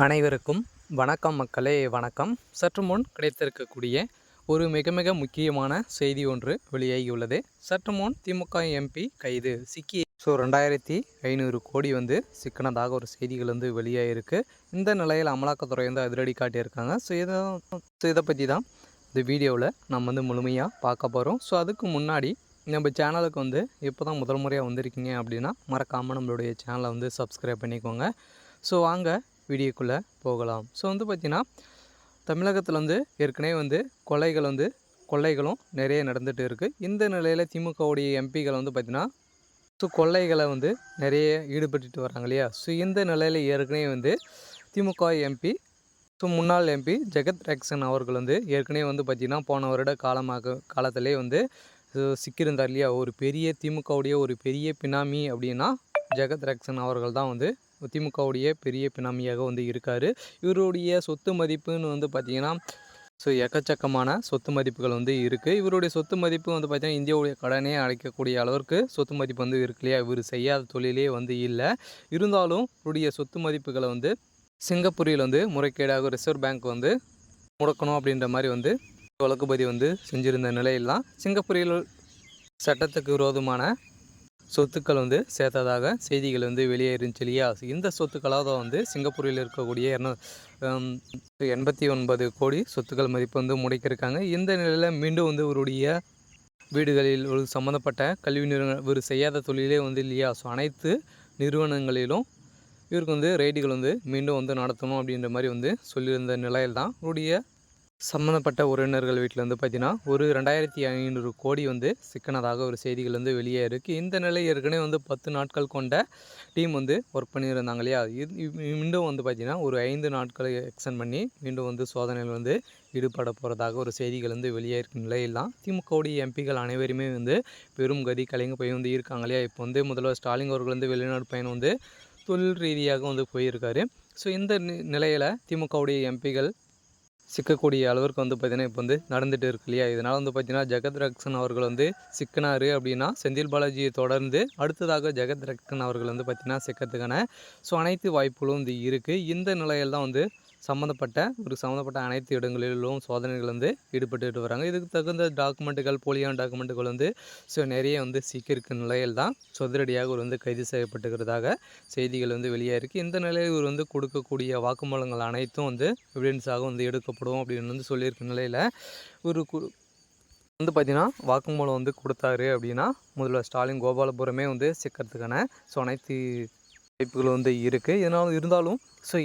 அனைவருக்கும் வணக்கம் மக்களே, வணக்கம். சற்று முன் கிடைத்திருக்கக்கூடிய ஒரு மிக மிக முக்கியமான செய்தி ஒன்று வெளியாகியுள்ளது. சற்று முன் திமுக எம்பி கைது சிக்கி 2500 கோடி சிக்கனதாக ஒரு செய்திகள் வெளியாகிருக்கு. இந்த நிலையில் அமலாக்கத்துறை அதிரடி காட்டியிருக்காங்க. இதை பற்றி தான் இந்த வீடியோவில் நம்ம முழுமையாக பார்க்க போகிறோம். அதுக்கு முன்னாடி நம்ம சேனலுக்கு இப்போ தான் முதல் முறையாக வந்திருக்கீங்க அப்படின்னா மறக்காமல் நம்மளுடைய சேனலை சப்ஸ்கிரைப் பண்ணிக்கோங்க. வாங்க வீடியோக்குள்ளே போகலாம். பார்த்திங்கன்னா தமிழகத்தில் ஏற்கனவே கொள்ளைகளும் நிறைய நடந்துகிட்டு இருக்குது. இந்த நிலையில் திமுகவுடைய எம்பிகள் பார்த்திங்கன்னா கொள்ளைகளை நிறைய ஈடுபட்டு வராங்க இல்லையா. இந்த நிலையில் ஏற்கனவே திமுக எம்பி முன்னாள் எம்பி ஜெகத் ரக்ஷன் அவர்கள் ஏற்கனவே பார்த்திங்கன்னா போன வருட காலத்திலே சிக்கியிருந்தார் இல்லையா. ஒரு பெரிய திமுகவுடைய ஒரு பெரிய பினாமி அப்படின்னா ஜெகத் ரக்ஷன் அவர்கள் தான் திமுகவுடைய பெரிய பினாமியாக இருக்கார். இவருடைய சொத்து மதிப்புன்னு பார்த்திங்கன்னா எக்கச்சக்கமான சொத்து மதிப்புகள் இருக்குது. இவருடைய சொத்து மதிப்பு பார்த்திங்கன்னா இந்தியாவுடைய கடனே அடைக்கக்கூடிய அளவிற்கு சொத்து மதிப்பு இருக்கு இல்லையா. இவர் செய்யாத தொழிலே இல்லை. இருந்தாலும் இவருடைய சொத்து மதிப்புகளை சிங்கப்பூரில் முறைகேடாக ரிசர்வ் பேங்க் முடக்கணும் அப்படின்ற மாதிரி வழக்குப்பதிவு செஞ்சுருந்த நிலையில்தான் சிங்கப்பூரில் சட்டத்துக்கு விரோதமான சொத்துக்கள் சேர்த்ததாக செய்திகள் வெளியேறிச்சு இல்லையா. இந்த சொத்துக்களாக சிங்கப்பூரில் இருக்கக்கூடிய 289 கோடி சொத்துக்கள் மதிப்பு முடக்கியிருக்காங்க. இந்த நிலையில் மீண்டும் இவருடைய வீடுகளில் ஒரு சம்மந்தப்பட்ட கல்வி நிறுவனம் இவர் செய்யாத தொழிலே இல்லையா. அனைத்து நிறுவனங்களிலும் இவருக்கு ரெய்டுகள் மீண்டும் நடத்தணும் அப்படின்ற மாதிரி சொல்லியிருந்த நிலையில் தான் இவருடைய சம்மந்தப்பட்ட உறவினர்கள் வீட்டில் பார்த்திங்கன்னா ஒரு 2500 கோடி சிக்கனதாக ஒரு செய்திகள் வெளியே இருக்குது. இந்த நிலை ஏற்கனவே 10 நாட்கள் கொண்ட டீம் ஒர்க் பண்ணியிருந்தாங்க இல்லையா. மீண்டும் பார்த்திங்கன்னா ஒரு 5 நாட்களை எக்ஸ்டெண்ட் பண்ணி மீண்டும் சோதனையில் ஈடுபட போகிறதாக ஒரு செய்திகள் வெளியே இருக்கும் நிலையில்தான் திமுகவுடைய எம்பிகள் அனைவருமே பெரும் கதி கலைங்க போய் இருக்காங்க இல்லையா. இப்போ முதல்வர் ஸ்டாலின் அவர்கள் வெளிநாடு பயணம் தொழில் ரீதியாக போயிருக்காரு. இந்த நிலையில் திமுகவுடைய எம்பிகள் சிக்கக்கூடிய அளவிற்கு பார்த்திங்கன்னா இப்போ நடந்துகிட்டு இருக்கு இல்லையா. இதனால் பார்த்திங்கன்னா ஜெகத் ரக்ஷன் அவர்கள் சிக்கினார் அப்படின்னா செந்தில் பாலாஜியை தொடர்ந்து அடுத்ததாக ஜெகத் ரக்ஷன் அவர்கள் பார்த்திங்கன்னா சிக்கிறதுக்கான அனைத்து வாய்ப்புகளும் இருக்குது. இந்த நிலையில் தான் சம்மந்தப்பட்ட அனைத்து இடங்களிலும் சோதனைகள் ஈடுபட்டு வராங்க. இதுக்கு தகுந்த டாக்குமெண்ட்டுகள் போலியான டாக்குமெண்ட்டுகள் நிறைய சிக்கியிருக்க நிலையில் தான் சொதிரடியாக ஒரு கைது செய்யப்பட்டுக்கிறதாக செய்திகள் வெளியே இருக்குது. இந்த நிலையில் இவர் கொடுக்கக்கூடிய வாக்குமூலங்கள் அனைத்தும் எவிடன்ஸாக எடுக்கப்படும் அப்படின்னு சொல்லியிருக்க நிலையில் ஒரு பார்த்திங்கன்னா வாக்குமூலம் கொடுத்தாரு அப்படின்னா முதல்வர் ஸ்டாலின் கோபாலபுரமே சிக்கிறதுக்கான அனைத்து வாய்ப்புகள் இருக்குது. இருந்தாலும்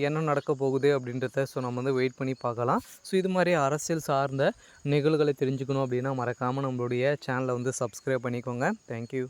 என்ன நடக்க போகுது அப்படின்றத நம்ம வெயிட் பண்ணி பார்க்கலாம். இது மாதிரி அரசியல் சார்ந்த நிகழ்வுகளை தெரிஞ்சுக்கணும் அப்படின்னா மறக்காமல் நம்மளுடைய சேனலை சப்ஸ்கிரைப் பண்ணிக்கோங்க. தேங்க்யூ.